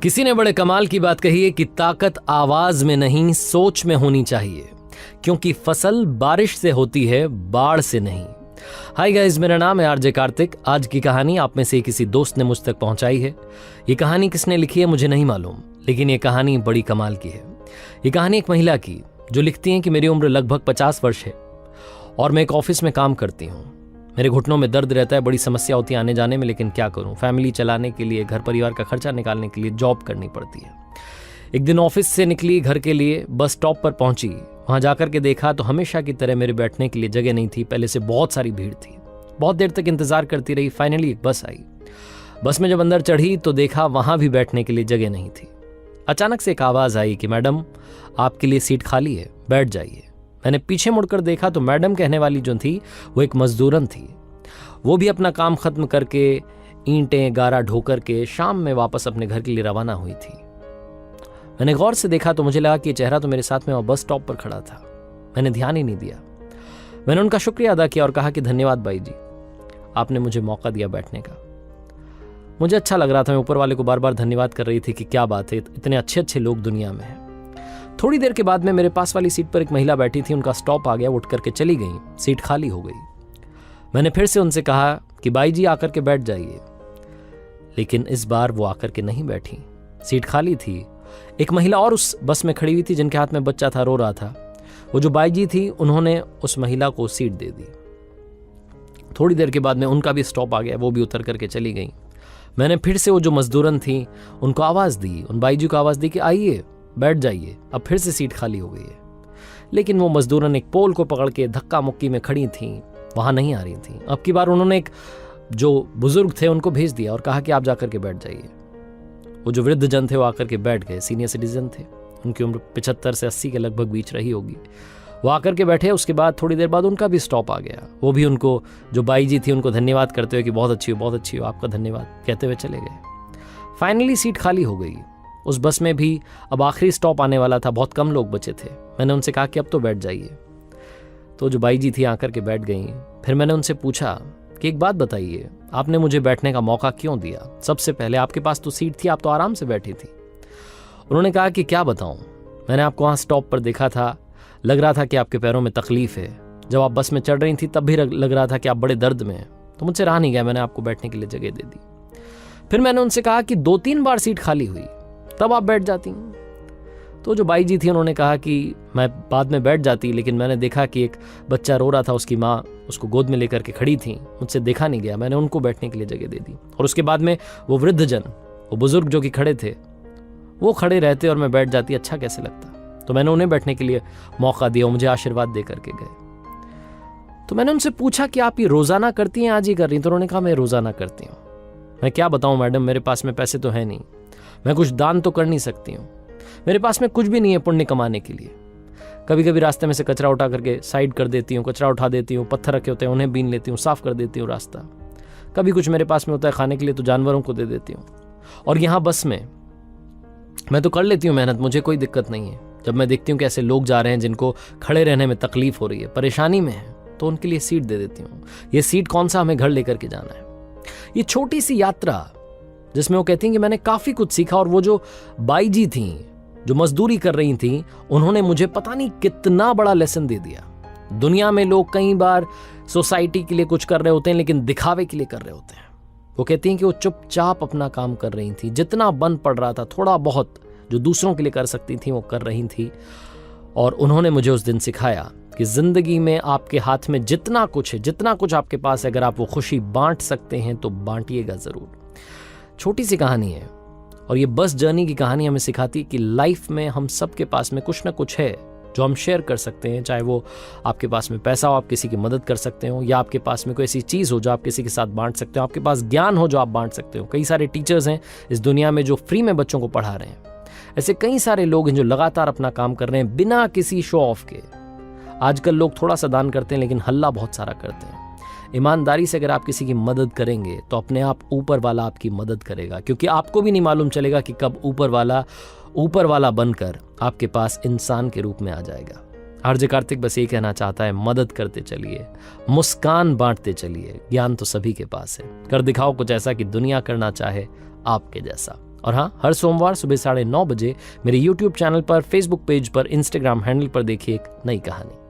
किसी ने बड़े कमाल की बात कही है कि ताकत आवाज में नहीं सोच में होनी चाहिए, क्योंकि फसल बारिश से होती है, बाढ़ से नहीं। हाय गाइस, मेरा नाम है आरजे कार्तिक। आज की कहानी आप में से किसी दोस्त ने मुझ तक पहुंचाई है। ये कहानी किसने लिखी है मुझे नहीं मालूम, लेकिन ये कहानी बड़ी कमाल की है। ये कहानी एक महिला की जो लिखती है कि मेरी उम्र लगभग 50 वर्ष है और मैं एक ऑफिस में काम करती हूँ। मेरे घुटनों में दर्द रहता है, बड़ी समस्या होती है आने जाने में, लेकिन क्या करूं, फैमिली चलाने के लिए, घर परिवार का खर्चा निकालने के लिए जॉब करनी पड़ती है। एक दिन ऑफिस से निकली घर के लिए, बस स्टॉप पर पहुंची। वहां जाकर के देखा तो हमेशा की तरह मेरे बैठने के लिए जगह नहीं थी। पहले से बहुत सारी भीड़ थी। बहुत देर तक इंतजार करती रही। फाइनली एक बस आई। बस में जब अंदर चढ़ी तो देखा वहां भी बैठने के लिए जगह नहीं थी। अचानक से एक आवाज आई कि मैडम, आपके लिए सीट खाली है, बैठ जाइए। मैंने पीछे मुड़कर देखा तो मैडम कहने वाली जो थी वो एक मजदूरन थी। वो भी अपना काम खत्म करके ईंटें गारा ढो करके शाम में वापस अपने घर के लिए रवाना हुई थी। मैंने गौर से देखा तो मुझे लगा कि ये चेहरा तो मेरे साथ में वहां बस स्टॉप पर खड़ा था। मैंने ध्यान ही नहीं दिया। मैंने उनका शुक्रिया अदा किया और कहा कि धन्यवाद बाई जी, आपने मुझे मौका दिया बैठने का। मुझे अच्छा लग रहा था। मैं ऊपर वाले को बार बार धन्यवाद कर रही थी कि क्या बात है, इतने अच्छे अच्छे लोग दुनिया में हैं। थोड़ी देर के बाद में मेरे पास वाली सीट पर एक महिला बैठी थी। उनका स्टॉप आ गया, उठ करके चली गई, सीट खाली हो गई। मैंने फिर से उनसे कहा कि बाई जी आकर के बैठ जाइए, लेकिन इस बार वो आकर के नहीं बैठी। सीट खाली थी। एक महिला और उस बस में खड़ी हुई थी जिनके हाथ में बच्चा था, रो रहा था। वो जो बाई जी थी उन्होंने उस महिला को सीट दे दी। थोड़ी देर के बाद में उनका भी स्टॉप आ गया, वो भी उतर करके चली गई। मैंने फिर से वो जो मजदूरन थी उनको आवाज दी, उन बाई जी को आवाज दी कि आइए बैठ जाइए। अब फिर से सीट खाली हो गई है, लेकिन वो मजदूरन एक पोल को पकड़ के धक्का मुक्की में खड़ी थी, वहां नहीं आ रही थी। अब की बार उन्होंने एक जो बुजुर्ग थे उनको भेज दिया और कहा कि आप जाकर के बैठ जाइए। वो जो वृद्ध जन थे वो आकर के बैठ गए। सीनियर सिटीजन थे, उनकी उम्र 75 से 80 के लगभग बीच रही होगी। वो आकर के बैठे। उसके बाद थोड़ी देर बाद उनका भी स्टॉप आ गया। वो भी उनको, जो बाई जी थी, उनको धन्यवाद करते हुए कि बहुत अच्छी हो, बहुत अच्छी हो, आपका धन्यवाद कहते हुए चले गए। फाइनली सीट खाली हो गई। उस बस में भी अब आखिरी स्टॉप आने वाला था, बहुत कम लोग बचे थे। मैंने उनसे कहा कि अब तो बैठ जाइए। तो जो बाई जी थी आकर के बैठ गई। फिर मैंने उनसे पूछा कि एक बात बताइए, आपने मुझे बैठने का मौका क्यों दिया? सबसे पहले आपके पास तो सीट थी, आप तो आराम से बैठी थी। उन्होंने कहा कि क्या बताऊं, मैंने आपको वहां स्टॉप पर देखा था, लग रहा था कि आपके पैरों में तकलीफ है। जब आप बस में चढ़ रही थी तब भी लग रहा था कि आप बड़े दर्द में हैं। तो मुझसे रहा नहीं गया, मैंने आपको बैठने के लिए जगह दे दी। फिर मैंने उनसे कहा कि 2-3 बार सीट खाली हुई, तब आप बैठ जाती। तो जो बाई जी थी उन्होंने कहा कि मैं बाद में बैठ जाती, लेकिन मैंने देखा कि एक बच्चा रो रहा था, उसकी माँ उसको गोद में लेकर के खड़ी थी, मुझसे देखा नहीं गया, मैंने उनको बैठने के लिए जगह दे दी। और उसके बाद में वो वृद्ध जन, वो बुजुर्ग जो कि खड़े थे, वो खड़े रहते और मैं बैठ जाती, अच्छा कैसे लगता। तो मैंने उन्हें बैठने के लिए मौका दिया, मुझे आशीर्वाद दे करके गए। तो मैंने उनसे पूछा कि आप ये रोजाना करती हैं, आज ही कर रही? तो उन्होंने कहा मैं रोजाना करती हूँ। मैं क्या बताऊँ मैडम, मेरे पास में पैसे तो है नहीं, मैं कुछ दान तो कर नहीं सकती हूँ, मेरे पास में कुछ भी नहीं है पुण्य कमाने के लिए। कभी कभी रास्ते में से कचरा उठा करके साइड कर देती हूँ, कचरा उठा देती हूँ, पत्थर रखे होते हैं उन्हें बीन लेती हूँ, साफ कर देती हूँ रास्ता। कभी कुछ मेरे पास में होता है खाने के लिए तो जानवरों को दे देती हूँ। और यहाँ बस में मैं तो कर लेती हूँ मेहनत, मुझे कोई दिक्कत नहीं है। जब मैं देखती हूँ कि ऐसे लोग जा रहे हैं जिनको खड़े रहने में तकलीफ हो रही है, परेशानी में है, तो उनके लिए सीट दे देती हूँ। ये सीट कौन सा, हमें घर लेकर के जाना है। ये छोटी सी यात्रा जिसमें वो कहती हैं कि मैंने काफी कुछ सीखा। और वो जो बाई जी थी जो मजदूरी कर रही थी, उन्होंने मुझे पता नहीं कितना बड़ा लेसन दे दिया। दुनिया में लोग कई बार सोसाइटी के लिए कुछ कर रहे होते हैं, लेकिन दिखावे के लिए कर रहे होते हैं। वो कहती हैं कि वो चुपचाप अपना काम कर रही थी, जितना बन पड़ रहा था, थोड़ा बहुत जो दूसरों के लिए कर सकती थी वो कर रही थी। और उन्होंने मुझे उस दिन सिखाया कि जिंदगी में आपके हाथ में जितना कुछ है, जितना कुछ आपके पास है, अगर आप वो खुशी बांट सकते हैं तो बांटिएगा जरूर। छोटी सी कहानी है, और ये बस जर्नी की कहानी हमें सिखाती है कि लाइफ में हम सबके पास में कुछ ना कुछ है जो हम शेयर कर सकते हैं। चाहे वो आपके पास में पैसा हो, आप किसी की मदद कर सकते हो, या आपके पास में कोई ऐसी चीज़ हो जो आप किसी के साथ बांट सकते हो, आपके पास ज्ञान हो जो आप बांट सकते हो। कई सारे टीचर्स हैं इस दुनिया में जो फ्री में बच्चों को पढ़ा रहे हैं। ऐसे कई सारे लोग हैं जो लगातार अपना काम कर रहे हैं बिना किसी शो ऑफ के। आजकल लोग थोड़ा सा दान करते हैं लेकिन हल्ला बहुत सारा करते हैं। ईमानदारी से अगर आप किसी की मदद करेंगे तो अपने आप ऊपर वाला आपकी मदद करेगा, क्योंकि आपको भी नहीं मालूम चलेगा कि कब ऊपर वाला बनकर आपके पास इंसान के रूप में आ जाएगा। आरजे कार्तिक बस ये कहना चाहता है, मदद करते चलिए, मुस्कान बांटते चलिए। ज्ञान तो सभी के पास है। कर दिखाओ कुछ ऐसा कि दुनिया करना चाहे आपके जैसा। और हाँ, हर सोमवार सुबह 9:30 बजे मेरे YouTube चैनल पर, Facebook पेज पर, Instagram हैंडल पर देखिए एक नई कहानी।